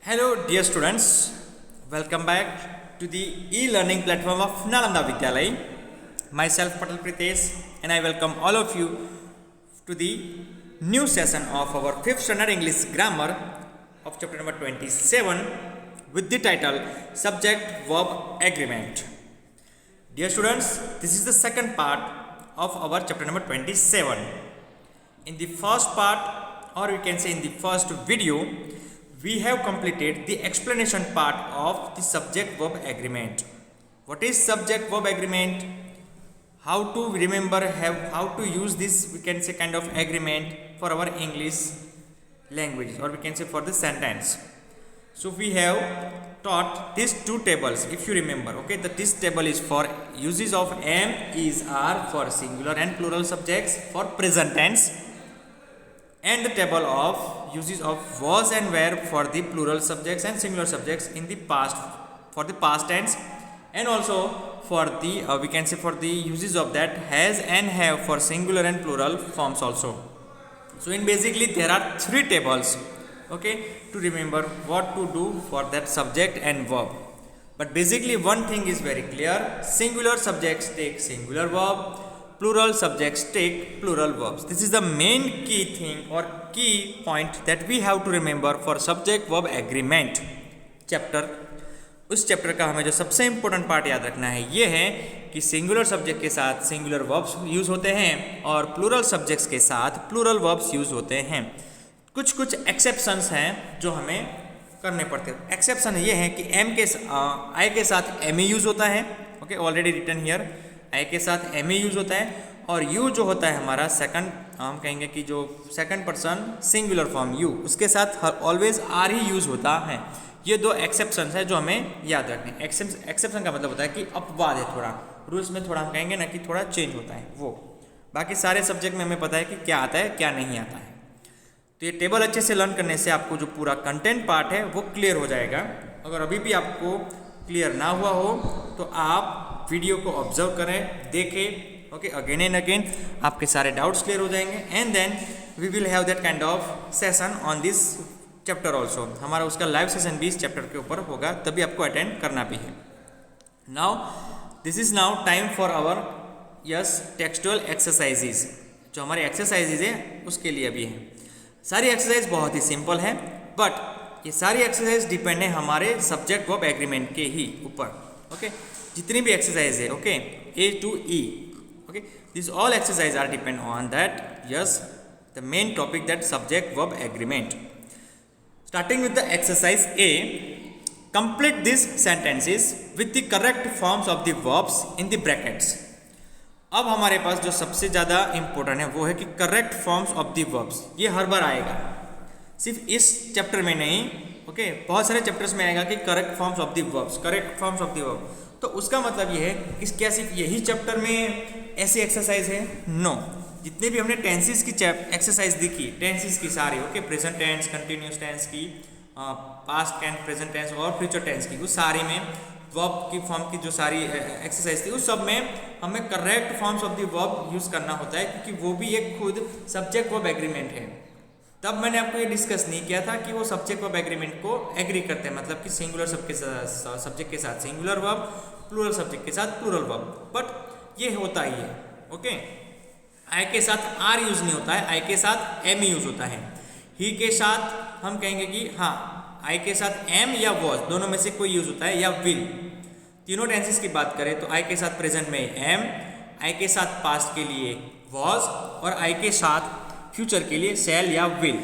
Hello, dear students. Welcome back to the e-learning platform of Nalanda Vidyalay. Myself, Patel Pritesh, and I welcome all of you to the new session of our 5th standard English grammar of chapter number 27 with the title Subject Verb Agreement. Dear students, this is the second part of our chapter number 27. In the first part, or we can say in the first video, we have completed the explanation part of the subject verb agreement. What is subject verb agreement? How to remember, how to use this, we can say, kind of agreement for our English language, or we can say for the sentence. So we have taught these two tables, if you remember. Okay, this table is for uses of am, is, are for singular and plural subjects for present tense, and the table of uses of was and were for the plural subjects and singular subjects in the past, for the past tense, and also for the we can say for the uses of that has and have for singular and plural forms also. So in basically there are three tables, okay, to remember what to do for that subject and verb. But basically one thing is very clear: singular subjects take singular verb, plural subjects take plural verbs. This is the main key thing or key point that we have to remember for subject verb agreement chapter. उस chapter का हमें जो सबसे important part याद रखना है ये है कि सिंगुलर सब्जेक्ट के साथ सिंगुलर वर्ब्स यूज होते हैं और प्लूरल सब्जेक्ट्स के साथ प्लूरल वर्ब्स यूज होते हैं. कुछ एक्सेप्शंस हैं जो हमें करने पड़ते हैं. एक्सेप्शन ये है कि आई के साथ एम यूज होता है. Okay, already written here. I के साथ एम यूज होता है और यू जो होता है हमारा सेकंड, हम कहेंगे कि जो second person singular form you, उसके साथ ऑलवेज आर ही यूज होता है. ये दो एक्सेप्शंस है जो हमें याद रखने हैं. एक्सेप्शन का मतलब होता है कि अपवाद है, थोड़ा रूल्स में थोड़ा हम कहेंगे ना कि थोड़ा चेंज होता है वो. बाकी सारे सब्जेक्ट में हमें पता है कि क्या आता है क्या नहीं आता है. तो ये टेबल अच्छे से लर्न करने से आपको जो पूरा कंटेंट पार्ट है वो क्लियर हो जाएगा. अगर अभी भी आपको क्लियर ना हुआ हो तो आप वीडियो को ऑब्जर्व करें, देखें. ओके, अगेन एंड अगेन आपके सारे डाउट्स क्लियर हो जाएंगे. And then we will have that kind of session on this chapter also. हमारा उसका लाइव सेशन भी इस चैप्टर के ऊपर होगा, तभी आपको अटेंड करना भी है. Now this is now time for our textual exercises. जो हमारे एक्सरसाइजेज है उसके लिए भी है. सारी एक्सरसाइज बहुत ही सिंपल है, बट ये सारी एक्सरसाइज डिपेंड है हमारे सब्जेक्ट वर्ब एग्रीमेंट के ही ऊपर. ओके, जितनी भी एक्सरसाइज है, okay, A to E, okay, this all exercise are depend on that the main topic, that subject verb agreement. Starting with the exercise A, complete these sentences with the correct forms of the verbs in the brackets. अब हमारे पास जो सबसे ज़्यादा important है वो है कि correct forms of the verbs. ये हर बार आएगा, सिर्फ इस चैप्टर में नहीं. ओके, बहुत सारे चैप्टर्स में आएगा कि correct forms of the verbs, correct forms of the verb. तो उसका मतलब ये है कि क्या सिर्फ यही चैप्टर में ऐसी एक्सरसाइज है? नो. जितने भी हमने टेंसेस की एक्सरसाइज देखी, टेंसेस की सारी, okay, present tense, continuous tense की, पास्ट टेंस, प्रेजेंट टेंस और फ्यूचर टेंस की, उस सारी में वर्ब की फॉर्म की जो सारी एक्सरसाइज थी उस सब में हमें correct forms of the verb use करना होता है, क्योंकि वो भी एक खुद सब्जेक्ट वर्ब एग्रीमेंट है. तब मैंने आपको ये डिस्कस नहीं किया था कि वो सब्जेक्ट वर्ब एग्रीमेंट को एग्री करते हैं, मतलब कि सिंगुलर सब्जेक्ट के साथ सिंगुलर वर्ब, प्लूरल सब्जेक्ट के साथ प्लूरल वर्ब. बट ये होता ही है. ओके, आई के साथ आर यूज नहीं होता है, आई के साथ एम यूज होता है. ही के साथ हम कहेंगे कि हाँ, आई के साथ एम या वॉज, दोनों में से कोई यूज होता है, या विल. तीनों टेंसेस की बात करें तो आई के साथ प्रेजेंट में एम, आई के साथ पास्ट के लिए वॉज और आई के साथ फ्यूचर के लिए शैल या विल.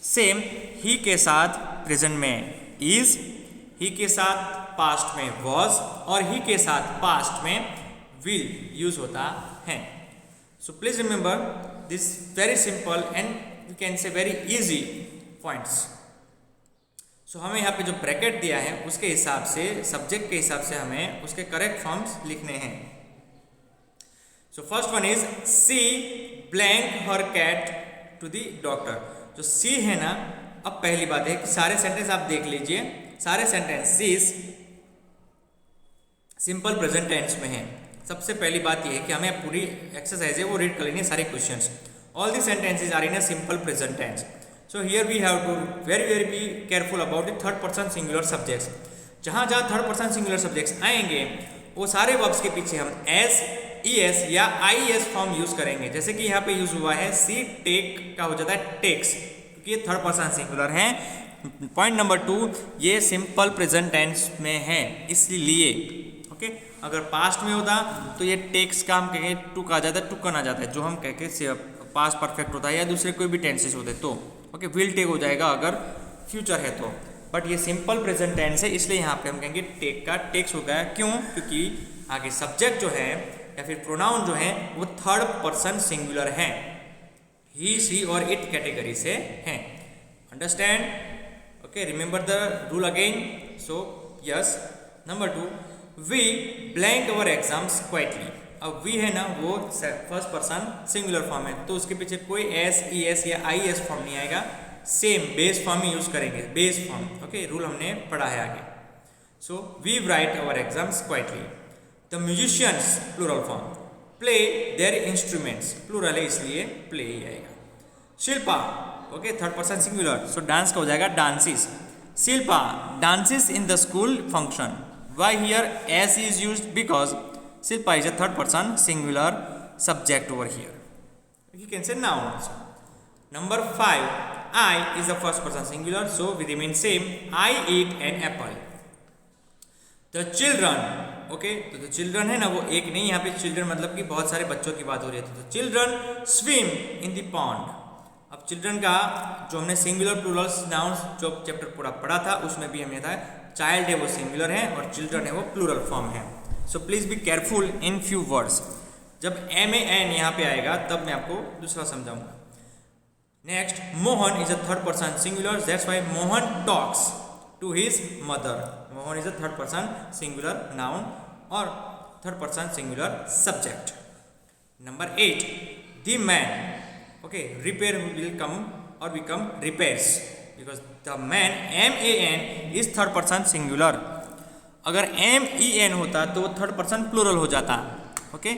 सेम ही के साथ प्रेजेंट में इज, ही के साथ पास्ट में वॉज और ही के साथ पास्ट में विल यूज होता है. So please remember this very simple and we can say very easy points. So हमें यहाँ पे जो ब्रैकेट दिया है उसके हिसाब से, सब्जेक्ट के हिसाब से हमें उसके करेक्ट फॉर्म्स लिखने हैं. So first one is she blank her cat to the doctor. जो she है ना, अब पहली बात है कि सारे सेंटेंस आप देख लीजिए. सारे सेंटेंस सिंपल प्रेजेंट टेंस में है. सबसे पहली बात यह है कि हमें पूरी एक्सरसाइज है वो रीड कर लेनी है, सारे questions. All the sentences are in a simple present tense. So here we have to very be careful about the third person singular subjects. जहाँ जहाँ थर्ड पर्सन सिंगुलर सब्जेक्ट्स आएंगे वो सारे वर्ब्स के पीछे हम एस, ईएस या IS form use करेंगे। जैसे कि यहाँ पे यूज हुआ है सी टेक का हो जाता है टेक्स, क्योंकि ये थर्ड पर्सन सिंगुलर है। पॉइंट नंबर 2, ये सिंपल प्रेजेंट टेंस में है इसलिए। ओके, अगर पास्ट में होता तो ये टेक्स का हम कहेंगे टुक आ जाता है, टुकन आ जाता है, जो हम कह के पास्ट परफेक्ट होता है या दूसरे कोई भी टेंसेस होते तो ओके विल टेक हो जाएगा अगर फ्यूचर है तो। बट ये सिंपल प्रेजेंट टेंस है इसलिए यहाँ पे हम कहेंगे टेक का टेक्स हो गया। क्यों? क्योंकि आगे सब्जेक्ट जो है या फिर प्रोनाउन जो है वो थर्ड पर्सन सिंगुलर है, ही, शी और इट कैटेगरी से हैं। Understand? Okay, remember the rule again. So yes, number 2, we blank our exams quietly. अब वी है ना वो फर्स्ट पर्सन सिंगुलर फॉर्म है, तो उसके पीछे कोई एस, ई एस या आई एस फॉर्म नहीं आएगा, सेम बेस फॉर्म ही यूज करेंगे, बेस फॉर्म। ओके, रूल हमने पढ़ा है आगे। So we write our exams quietly. The musicians plural form, play their instruments, plural है इसलिए प्ले ही आएगा। Shilpa, okay third person singular, so dance का हो जाएगा dances. Shilpa dances in the school function. Why here S is used? Because Shilpa is a third person singular subject over here. You can say noun also. Number 5, I is the first person singular, so we remain same. I eat an apple. The children, okay, तो the children है ना वो एक नहीं, यहाँ पे children मतलब कि बहुत सारे बच्चों की बात हो रही है। तो the children swim in the pond. अब चिल्ड्रन का जो हमने सिंगुलर प्लूरल नाउन्स जो चैप्टर पूरा पढ़ा था उसमें भी हमें था चाइल्ड है वो सिंगुलर है और चिल्ड्रन है वो प्लूरल फॉर्म है। So please be careful in few words. जब एम ए एन यहाँ पे आएगा तब मैं आपको दूसरा समझाऊंगा। Next, Mohan is a third person singular, that's why Mohan talks to his mother. Mohan is a third person singular noun और third person singular subject. Number 8, the man, okay, repair will come or become repairs because the man man is third person singular. अगर men होता तो वो third person plural हो जाता। Okay,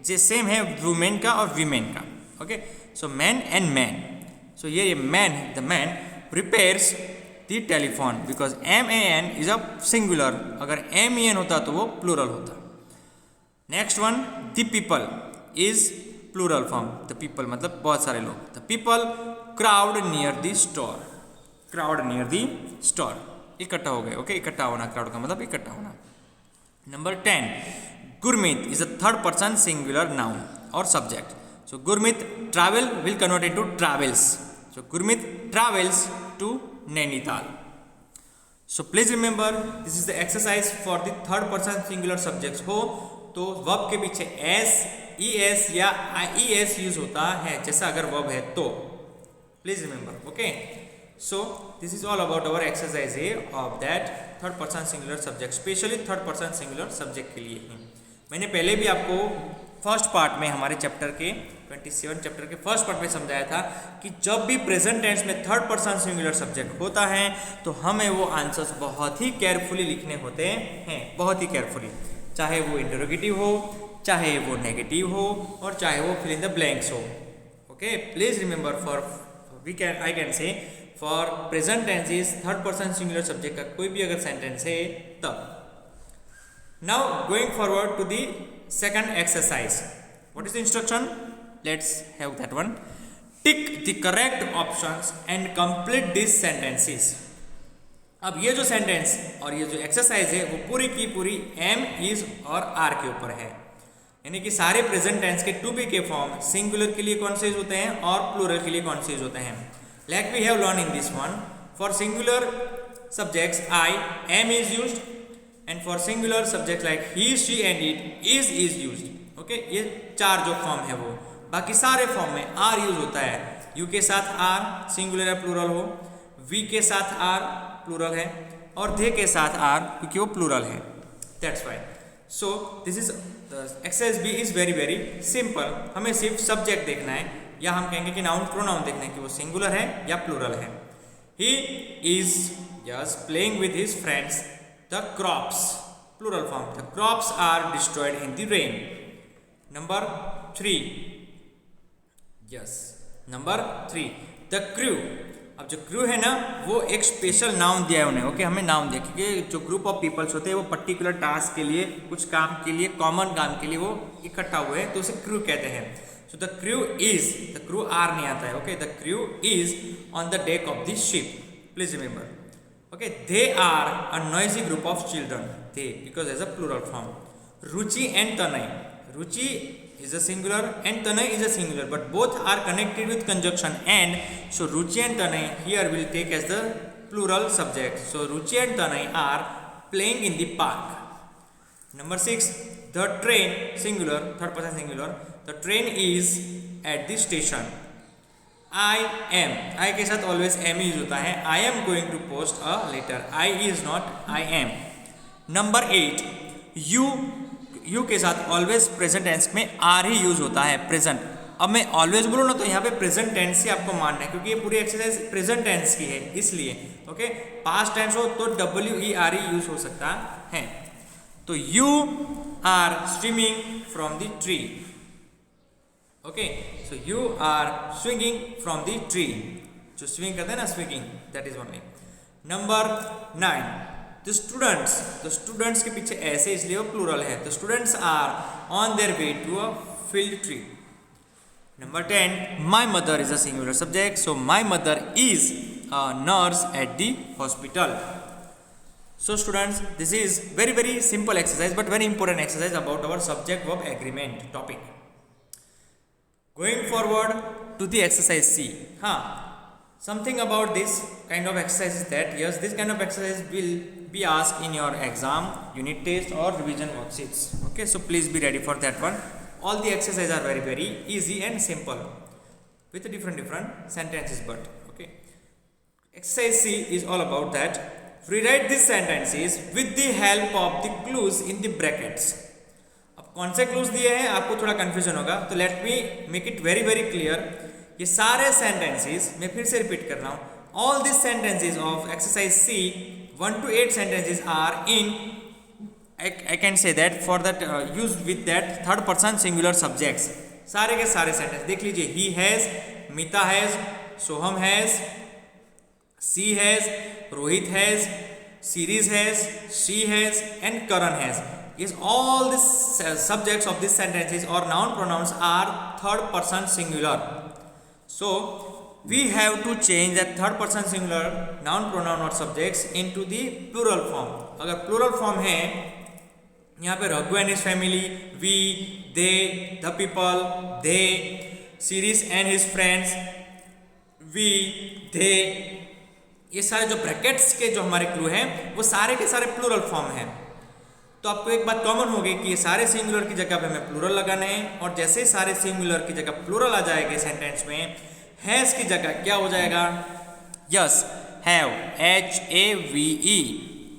जे same है women का और वीमेन का। Okay, so man and man, so ये मैन है, the man repairs the telephone because man is a singular, अगर men होता तो वो प्लूरल होता। Next one, the people is plural form, the people मतलब बहुत सारे लोग। The people crowd near the store, crowd near the store, इकट्ठा हो गए। ओके, इकट्ठा होना, क्राउड का मतलब इकट्ठा होना। Number 10, Gurmeet is a third person singular noun और subject. So Gurmeet travel will convert into travels, so Gurmeet travels to Nainital. So please remember this is the exercise for the third person singular subjects हो तो verb के पीछे S, E S या I S use होता है, जैसा अगर वर्ब है तो please remember. Okay, so this is all about our exercise A of that third person singular subject, specially third person singular subject के लिए ही। मैंने पहले भी आपको फर्स्ट पार्ट में हमारे चैप्टर के 27 चैप्टर के फर्स्ट पार्ट में समझाया था कि जब भी प्रेजेंट टेंस में थर्ड पर्सन सिंगुलर सब्जेक्ट होता है तो हमें वो आंसर्स बहुत ही केयरफुली लिखने होते हैं, बहुत ही केयरफुली, चाहे वो इंटरोगेटिव हो, चाहे वो नेगेटिव हो और चाहे वो फिल इन द ब्लैंक्स हो। Okay, please remember for I can say for present tense is third person singular subject का कोई भी अगर सेंटेंस है तब। Now going forward to the second exercise, what is the instruction? Let's have that one. Tick the correct options and complete this sentences. अब ये जो sentence और ये जो एक्सरसाइज है वो पूरी की पूरी एम, इज और आर के ऊपर है, यानी कि सारे प्रेजेंट टेंस के टू बी के फॉर्म सिंगुलर के लिए कौन से यूज होते हैं और प्लूरल के लिए कौन से यूज होते हैं। Like we have learn in this one, for singular subjects I, am is used, and for singular subject like he, she and it, is used. Okay, ये चार जो फॉर्म है वो, बाकी सारे फॉर्म में आर यूज होता है। यू के साथ आर सिंगुलर या प्लूरल हो, वी के साथ आर प्लूरल है और दे के साथ आर क्योंकि वो प्लूरल है, that's why. So this is exercise B is very simple. हमें सिर्फ सब्जेक्ट देखना है या हम कहेंगे कि नाउन प्रोनाउन देखना है कि वो सिंगुलर है या प्लूरल है। He is yes playing with his friends the crops, plural form, the crops are destroyed in the rain. Number 3, yes number 3, the crew. अब जो क्रू है ना वो एक स्पेशल नाउन दिया है उन्हें, ओके हमें नाउन दिया क्योंकि जो ग्रुप ऑफ पीपल्स होते हैं वो पर्टिकुलर टास्क के लिए, कुछ काम के लिए, कॉमन काम के लिए वो इकट्ठा हुए हैं तो उसे क्रू कहते हैं। सो द क्रू आर नहीं आता है, okay the crew is on the deck of the ship, please remember, okay they are a noisy group of children, they because as a plural form. Ruchi and Tanay, Ruchi is a singular and Tanay is a singular, but both are connected with conjunction and, so Ruchi and Tanay here will take as the plural subject. So Ruchi and Tanay are playing in the park. Number 6, the train, singular, third person singular, the train is at the station. I am, I के साथ always am use होता है। I am going to post a letter, I is not I am. Number 8, you के साथ always present tense में are he use होता है, present. अब मैं ऑलवेज बोलूँ ना तो यहाँ पे प्रेजेंट टेंस ही आपको मानना है क्योंकि ये पूरी एक्सरसाइज प्रेजेंट टेंस की है, इसलिए ओके। पास्ट टेंस हो तो WERE यूज हो सकता है। तो you are swimming from the tree, okay so you are swinging from the tree, जो स्विंग करते हैं ना swinging, that is only. Number 9, the students के पीछे ऐसे इसलिए वो प्लूरल है, the students are on their way to a field trip. Number 10, my mother is a singular subject, so my mother is a nurse at the hospital. So students, this is very simple exercise but very important exercise about our subject verb agreement topic. Going forward to the exercise C, हाँ something about this kind of exercise is that yes, this kind of exercise will be asked in your exam, unit test or revision worksheets, okay, so please be ready for that one. All the exercises are very easy and simple with different sentences, but okay, exercise C is all about that. Rewrite these sentences with the help of the clues in the brackets. अब कौन से clues दिए हैं आपको थोड़ा confusion होगा, तो let me make it very clear. ये सारे सेंटेंसेस मैं फिर से रिपीट कर रहा हूँ, all this sentences of exercise C 1 to 8 sentences are in, I can say that for that use with that third person singular subjects. सारे के सारे सेंटेंस देख लीजिए, he has, Mita has, Soham has, she has, Rohit has, series has, she has and Karan has. Yes, all these subjects of these sentences or noun pronouns are third person singular. So we have to change that third person singular noun pronoun or subjects into the plural form. अगर plural form है यहाँ पे Raghu and his family, we, they, the people, they, series and his friends, we, they, ये सारे जो brackets के जो हमारे क्लू हैं वो सारे के सारे प्लूरल फॉर्म हैं। तो आपको एक बात कॉमन होगी कि ये सारे सिंगुलर की जगह पे हमें प्लूरल लगाने हैं, और जैसे ही सारे सिंगुलर की जगह प्लूरल आ जाएगा सेंटेंस में, हैज की जगह क्या हो जाएगा, यस हैव, HAVE।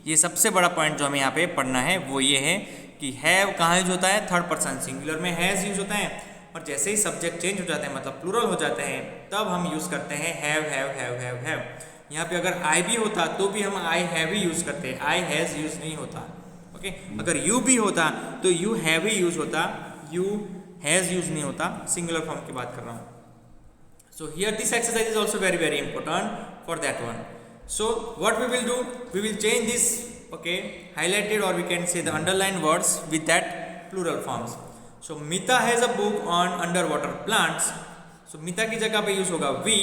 ये सबसे बड़ा पॉइंट जो हमें यहाँ पे पढ़ना है वो ये है कि हैव कहाँ यूज होता है, थर्ड पर्सन सिंगुलर में हैज यूज होता है, और जैसे ही सब्जेक्ट चेंज हो जाते हैं मतलब प्लूरल हो जाते हैं तब हम यूज करते हैं हैव। यहाँ पे अगर आई भी होता तो भी हम आई हैव ही यूज करते हैं, आई हैज यूज नहीं होता, ओके। अगर यू भी होता तो यू हैव ही यूज होता, यू हैज यूज नहीं होता, सिंगुलर फॉर्म की बात कर रहा हूँ। So here this exercise is also very important for that one. So what we will do, we will change this, okay, highlighted or we can say the underlined words with that plural forms. So Mita has a book on underwater plants. So Mita की जगह पे use होगा we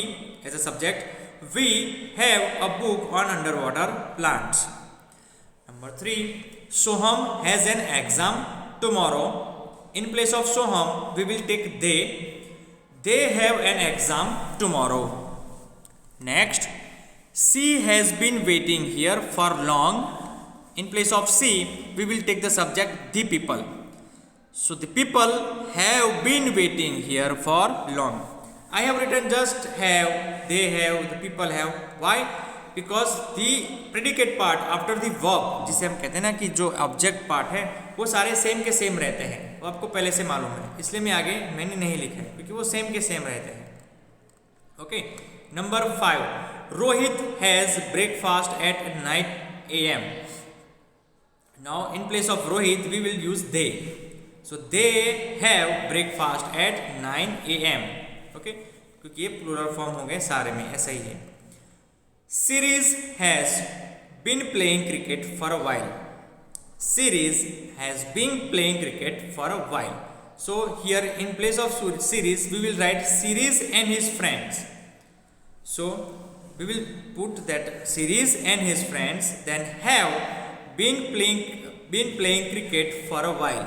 as a subject. We have a book on underwater plants. Number 3, Soham has an exam tomorrow. In place of Soham, we will take they. They have an exam tomorrow. Next, she has been waiting here for long. In place of she, we will take the subject the people. So the people have been waiting here for long. I have written just have, they have, the people have. Why? Because the predicate part after the verb, जिसे हम कहते हैं ना कि जो object part है वो सारे सेम के सेम रहते हैं, वो आपको पहले से मालूम है, इसलिए मैं आगे मैंने नहीं लिखा है क्योंकि वो सेम के सेम रहते हैं, okay. Number 5, Rohit has breakfast at 9 AM. Now in place of Rohit we will use they. So they have breakfast at 9 AM. Okay, क्योंकि ये प्लूरल फॉर्म हो गए सारे में, ऐसा ही है। Series has been playing cricket for a while. Series has been playing cricket for a while. So here in place of series we will write series and his friends. So we will put that series and his friends, then have been playing cricket for a while.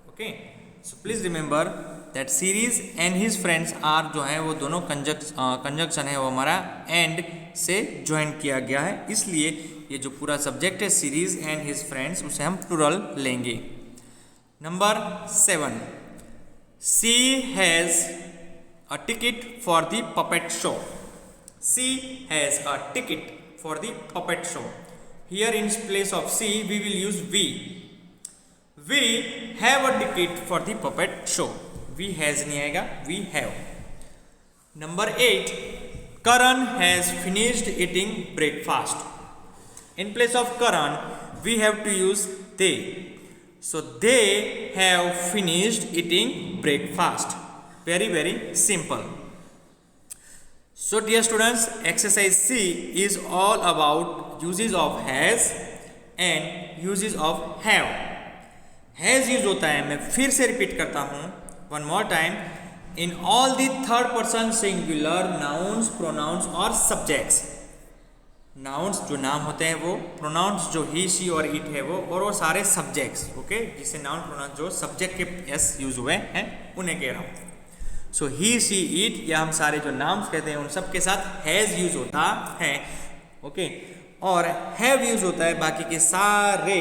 Okay, so please remember that series and his friends are जो है वो दोनों conjunction है वो हमारा and से join किया गया है, इसलिए ये जो पूरा सब्जेक्ट है सीरीज एंड हिज फ्रेंड्स उसे हम प्लूरल लेंगे. Number 7, she has a ticket for the puppet show. She has a ticket for the puppet show. Here in place of she we will use we. We have a ticket for the puppet show. We has नहीं आएगा, we have. Number 8, Karan has finished eating breakfast. In place of Karan, we have to use they. So they have finished eating breakfast. Very, very simple. So dear students, exercise C is all about uses of has and uses of have. Has use होता है, मैं फिर से repeat करता हूँ one more time. In all the third person singular nouns, pronouns और subjects. Nouns जो नाम होते हैं वो, pronouns जो he, she और it है वो सारे subjects. ओके, जिसे noun pronouns जो subject के s यूज हुए हैं उन्हें कह रहा हूँ. So he, she, it या हम सारे जो नाम्स कहते हैं उन सब के साथ has यूज होता है. ओके, और have यूज होता है बाकी के सारे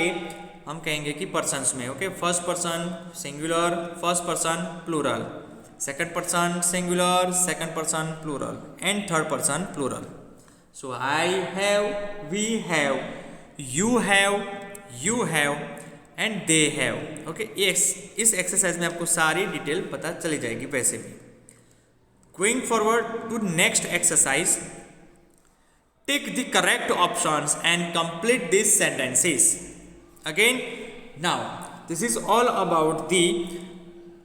हम कहेंगे कि persons में. Okay, first person singular, first person plural, second person singular, second person plural and third person plural. So I have, we have, you have and they have. Okay, इस एक्सरसाइज में आपको सारी डिटेल पता चली जाएगी. वैसे भी going forward to next exercise, take the correct options and complete these sentences. Again, now this is all about the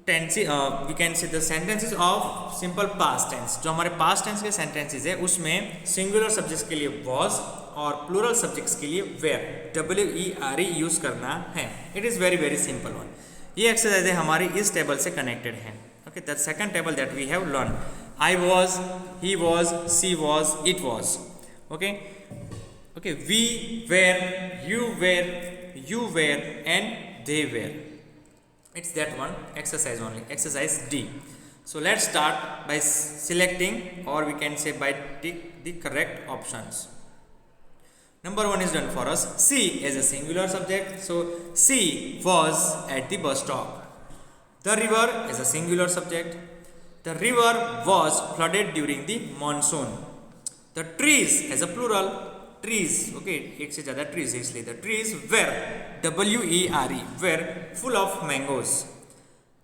we can say the sentences of simple past tense. जो हमारे past tense के sentences है उसमें singular subjects के लिए was और plural subjects के लिए were, W-E-R-E यूज करना है. It is very very simple one. ये exercise हमारी इस टेबल से connected है. Okay, the second table that we have learned, I was, he was, she was, it was. Okay, we were, you were and they were. It's that one exercise only, exercise D. So let's start by selecting, or we can say by tick the correct options. Number 1 is done for us. C is a singular subject, so C was at the bus stop. The river is a singular subject. The river was flooded during the monsoon. The trees is a plural. Trees, okay, एक से ज़्यादा trees है इसलिए the trees were, W-E-R-E, were full of mangoes.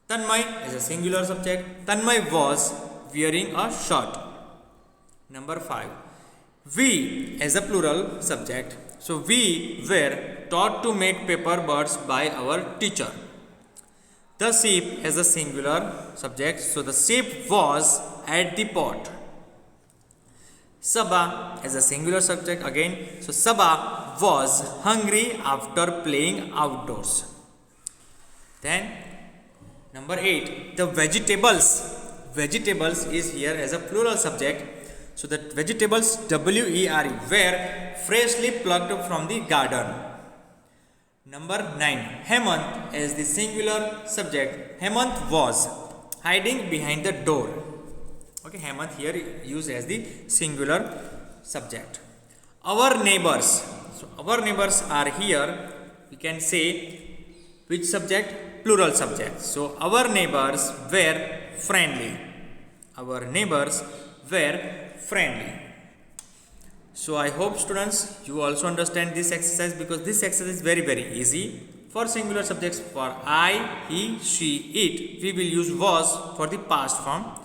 Tanmay is a singular subject. Tanmay was wearing a shirt. Number 5, we is a plural subject, so we were taught to make paper birds by our teacher. The sheep is a singular subject, so the sheep was at the pot. Saba is a singular subject again, so Saba was hungry after playing outdoors. Then number 8, the vegetables is here as a plural subject, so the vegetables, W-E-R-E, were freshly plucked from the garden. Number 9, Hemant is the singular subject. Hemant was hiding behind the door. Okay, Hemant here used as the singular subject. Our neighbors, so our neighbors are here, we can say which subject? Plural subject. So our neighbors were friendly. Our neighbors were friendly. So I hope students you also understand this exercise, because this exercise is very very easy. For singular subjects, for I, he, she, it, we will use was for the past form.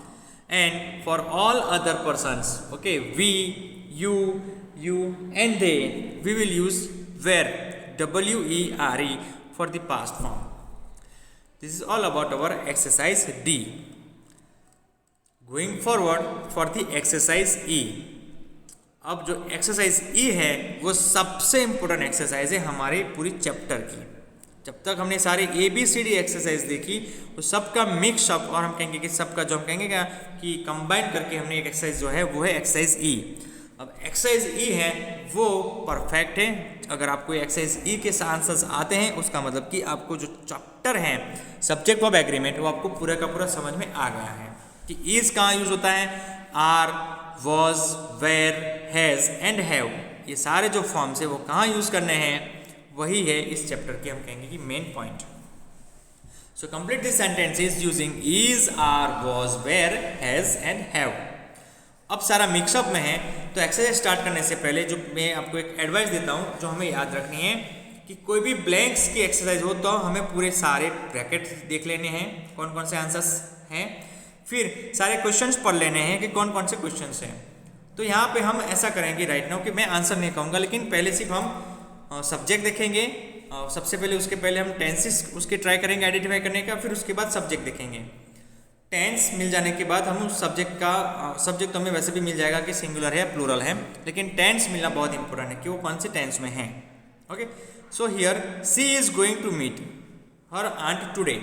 And for all other persons, okay, we, you and they, we will use were, W-E-R-E, for the past form. This is all about our exercise D. Going forward for the exercise E, अब जो exercise ई है वो सबसे important exercise है हमारे पूरी chapter की। जब तक हमने सारे ABCD एक्सरसाइज देखी वो सबका मिक्सअप, और हम कहेंगे कि सबका जो हम कहेंगे क्या कि कंबाइन करके हमने एक एक्सरसाइज जो है वो है एक्सरसाइज ई। अब एक्सरसाइज ई है वो परफेक्ट है। अगर आपको एक्सरसाइज ई के आंसर्स आते हैं उसका मतलब कि आपको जो चैप्टर है सब्जेक्ट ऑफ एग्रीमेंट वो आपको पूरा का पूरा समझ में आ गया है कि इज कहाँ यूज होता है, are, was, were, has and have, ये सारे जो फॉर्म्स है वो कहाँ यूज करने हैं, वही है इस चैप्टर के हम कहेंगे कि main point. So complete this sentences using is, are, was, were, has and have. अब सारा मिक्सअप में है तो एक्सरसाइज स्टार्ट करने से पहले जो मैं आपको एक एडवाइस देता हूँ जो हमें याद रखनी है कि कोई भी ब्लैंक्स की एक्सरसाइज हो तो हमें पूरे सारे ब्रैकेट देख लेने हैं कौन कौन से आंसर्स हैं, फिर सारे क्वेश्चंस पढ़ लेने हैं कि कौन कौन से क्वेश्चंस हैं। तो यहाँ पे हम ऐसा करेंगे राइट नाउ कि मैं आंसर नहीं कहूँगा, लेकिन पहले सिर्फ हम सब्जेक्ट देखेंगे। सबसे पहले उसके पहले हम टेंसेस उसके ट्राई करेंगे आइडेंटिफाई करने का, फिर उसके बाद सब्जेक्ट देखेंगे। टेंस मिल जाने के बाद हम उस सब्जेक्ट का सब्जेक्ट तो हमें वैसे भी मिल जाएगा कि सिंगुलर है प्लूरल है, लेकिन टेंस मिलना बहुत इंपॉर्टेंट है कि वो कौन से टेंस में है। Okay, so here she is going to meet her aunt today,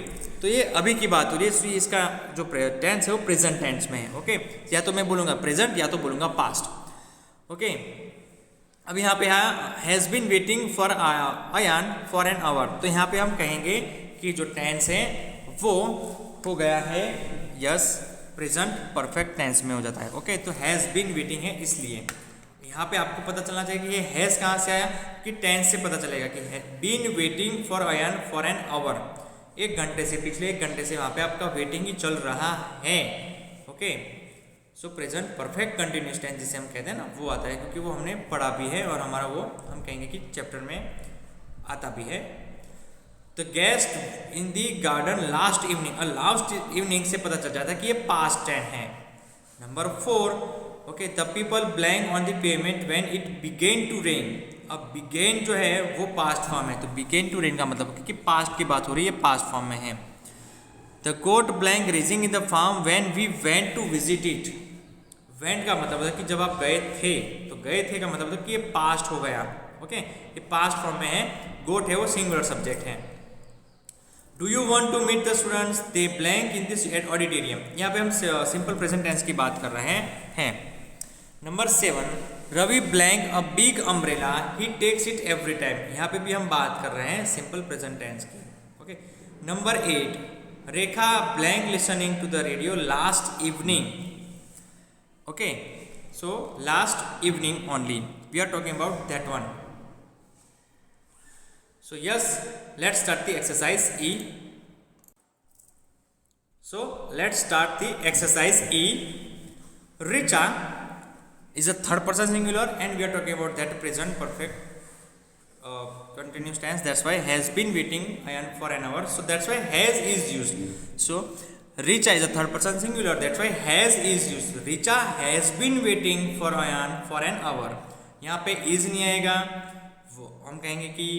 तो ये अभी की बात हो रही है, इसका जो टेंस है वो प्रेजेंट टेंस में है। ओके, या तो मैं बोलूँगा प्रेजेंट या तो बोलूँगा पास्ट। ओके, अब यहाँ पे has been waiting for Ayaan for an hour, तो यहाँ पे हम कहेंगे कि जो टेंस है वो हो गया है यस प्रेजेंट परफेक्ट टेंस में हो जाता है। ओके, तो हैज़ बीन वेटिंग है, इसलिए यहाँ पे आपको पता चलना चाहिए कि ये हैज़ कहाँ से आया, कि टेंस से पता चलेगा कि है been waiting for Ayaan for an hour, 1 घंटे से, पिछले 1 घंटे से वहाँ पे आपका वेटिंग ही चल रहा है। Okay, so present perfect continuous tense जिसे हम कहते हैं ना वो आता है, क्योंकि वो हमने पढ़ा भी है और हमारा वो हम कहेंगे कि चैप्टर में आता भी है। The guest in the garden last evening, last evening से पता चल जाता है कि ये पास्ट टेंस है। Number 4, okay, the people blank on the pavement when it began to rain, अब बिगेन जो है वो पास्ट फॉर्म है, तो बिगेन टू रेन का मतलब कि पास्ट की बात हो रही है, पास्ट फॉर्म में है। The goat blank grazing in the farm when we went to visit it, went का मतलब है कि जब आप गए थे, तो गए थे का मतलब है कि ये पास्ट हो गया। ओके, ये पास्ट फॉर्म में है, गोट है वो सिंगुलर सब्जेक्ट है। Do you want to meet the students they blank in this auditorium, यहाँ पे हम सिंपल प्रेजेंट टेंस की बात कर रहे हैं। Number 7, Ravi blank a big umbrella he takes it every time, यहाँ पे भी हम बात कर रहे हैं सिंपल प्रेजेंट टेंस की। Okay, number 8, Rekha blank listening to the radio last evening. Okay, so last evening only we are talking about that one. So yes, let's start the exercise E. So let's start the exercise E. Richa is a third person singular and we are talking about that present perfect continuous tense. That's why has been waiting for an hour. So that's why has is used. So Richa is a third person singular. That's why has is used. Richa has been waiting for Ayan for an hour. यहाँ पे is नहीं आएगा, वो हम कहेंगे कि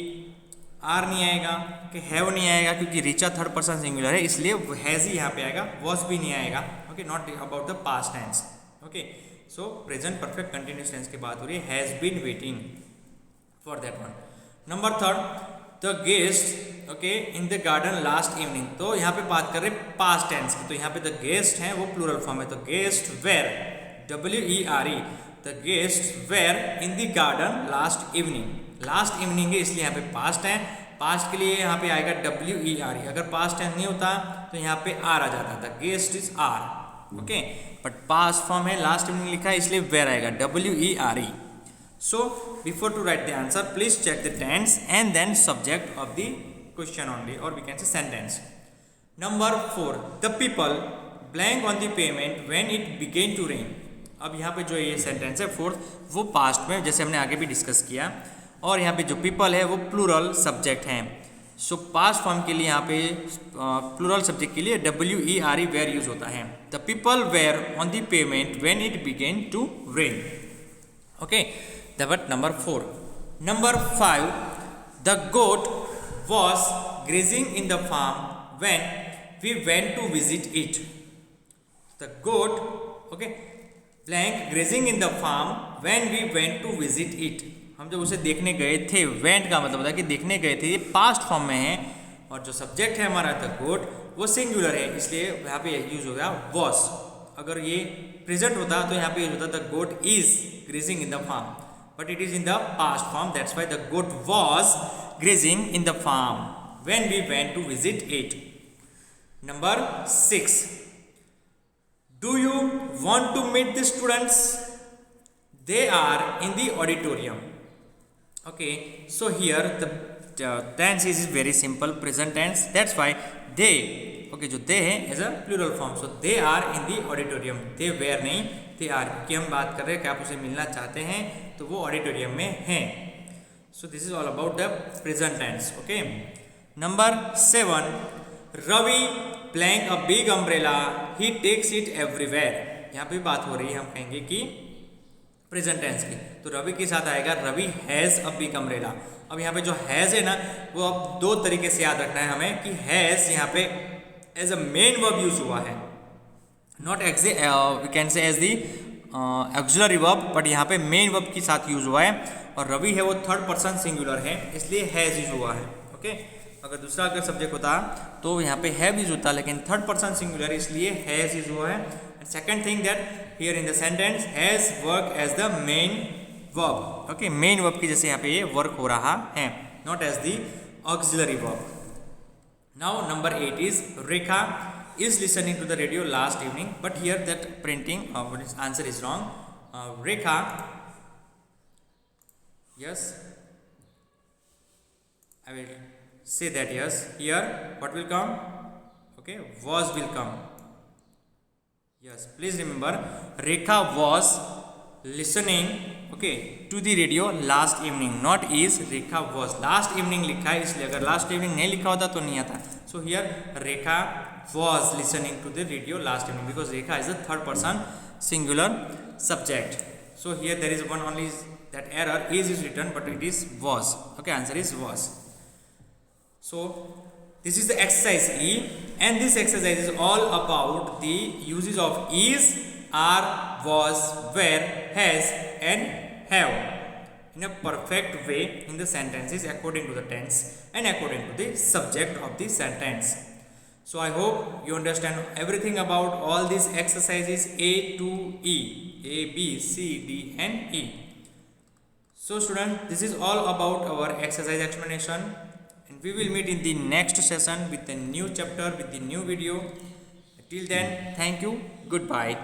are नहीं आएगा, कि हैव नहीं आएगा, क्योंकि रिचा थर्ड पर्सन सिंगुलर है इसलिए हैज़ ही यहाँ पे आएगा, वॉज भी नहीं आएगा। Okay, not about the past tense. Okay, so present perfect continuous tense की बात हो रही है, has been waiting for that one. Number 3, the guest okay in the garden last evening, तो यहाँ पे बात कर रहे हैं पास्ट टेंस की, तो यहाँ पे द गेस्ट है वो प्लूरल फॉर्म है, तो guest were WERE, the guest were in the garden last evening, last evening है इसलिए यहाँ पे पास्ट है, पास्ट के लिए यहाँ पे आएगा WERE, अगर पास्ट टेंस नहीं होता तो यहाँ पे आर आ जाता, the guest is are. Okay, but past form है, लास्ट इवनिंग लिखा है इसलिए वेर आएगा WERE। So before to write the answer please check the tense and then subject of the question only, और we can say sentence. Number 4, the people blank on the pavement when it began to rain, अब यहाँ पे जो ये sentence है 4th वो past में, जैसे हमने आगे भी डिस्कस किया, और यहाँ पे जो पीपल है वो प्लूरल सब्जेक्ट हैं। सो पास्ट फॉर्म के लिए यहाँ पे प्लूरल सब्जेक्ट के लिए WERE वेयर यूज होता है, the people were on the pavement when it began to rain. Okay, that number 4। Number 5, the goat was grazing in the farm when we went to visit it, the goat okay blank grazing in the farm when we went to visit it. हम जब उसे देखने गए थे, went का मतलब होता है कि देखने गए थे, ये पास्ट फॉर्म में है और जो सब्जेक्ट है हमारा द गोट वो सिंगुलर है, इसलिए यहाँ पे यूज हो गया वॉज। अगर ये प्रेजेंट होता तो यहाँ पे यूज होता the goat is grazing in the farm, but it is in the past form, that's why the goat was grazing in the farm when we went to visit it. Number 6, do you want to meet the students? They are in the auditorium. Okay, so here the tense is very simple, present tense, that's why they, okay, जो they है as a plural form, so they are in the auditorium, they were नहीं, they are, क्योंकि हम बात कर रहे हैं कि आप उसे मिलना चाहते हैं तो वो ऑडिटोरियम में हैं। So this is all about the present tense. Okay, number 7, Ravi playing a big umbrella, he takes it everywhere. यहाँ पे बात हो रही है, हम कहेंगे कि प्रेजेंट टेंस की, तो रवि के साथ आएगा Ravi has a big umbrella. अब यहाँ पे जो हैज़ है ना वो अब दो तरीके से याद रखना है हमें कि हैज़ यहाँ पे as a main verb use हुआ है, not as we can say as the auxiliary verb, but यहाँ पे मेन वर्ब के साथ यूज हुआ है और रवि है वो थर्ड पर्सन सिंगुलर है इसलिए हैज़ यूज हुआ है। ओके, अगर दूसरा अगर सब्जेक्ट होता तो यहाँ पे हैव यूज होता, लेकिन थर्ड पर्सन सिंगुलर इसलिए हैज़ यूज हुआ है। Second thing that here in the sentence has work as the main verb. Okay, main verb की जैसे यहाँ पे ये work हो रहा है, not as the auxiliary verb. Now number 8 is Rekha is listening to the radio last evening, but here that printing answer is wrong. Rekha, yes, I will say that yes. Here what will come? Okay, was will come. Yes, please remember Rekha was listening, okay, to the radio last evening, not is, Rekha was, last evening लिखा है इसलिए, अगर last evening नहीं लिखा होता तो नहीं आता। So here Rekha was listening to the radio last evening because Rekha is the third person singular subject. So here there is one only that error, is written but it is was. Okay, answer is was. So this is the exercise E, and this exercise is all about the uses of is, are, was, were, has and have in a perfect way in the sentences according to the tense and according to the subject of the sentence. So I hope you understand everything about all these exercises A to E, A, B, C, D and E. So students, this is all about our exercise explanation. And we will meet in the next session with a new chapter, with the new video. Till then, thank you. Goodbye.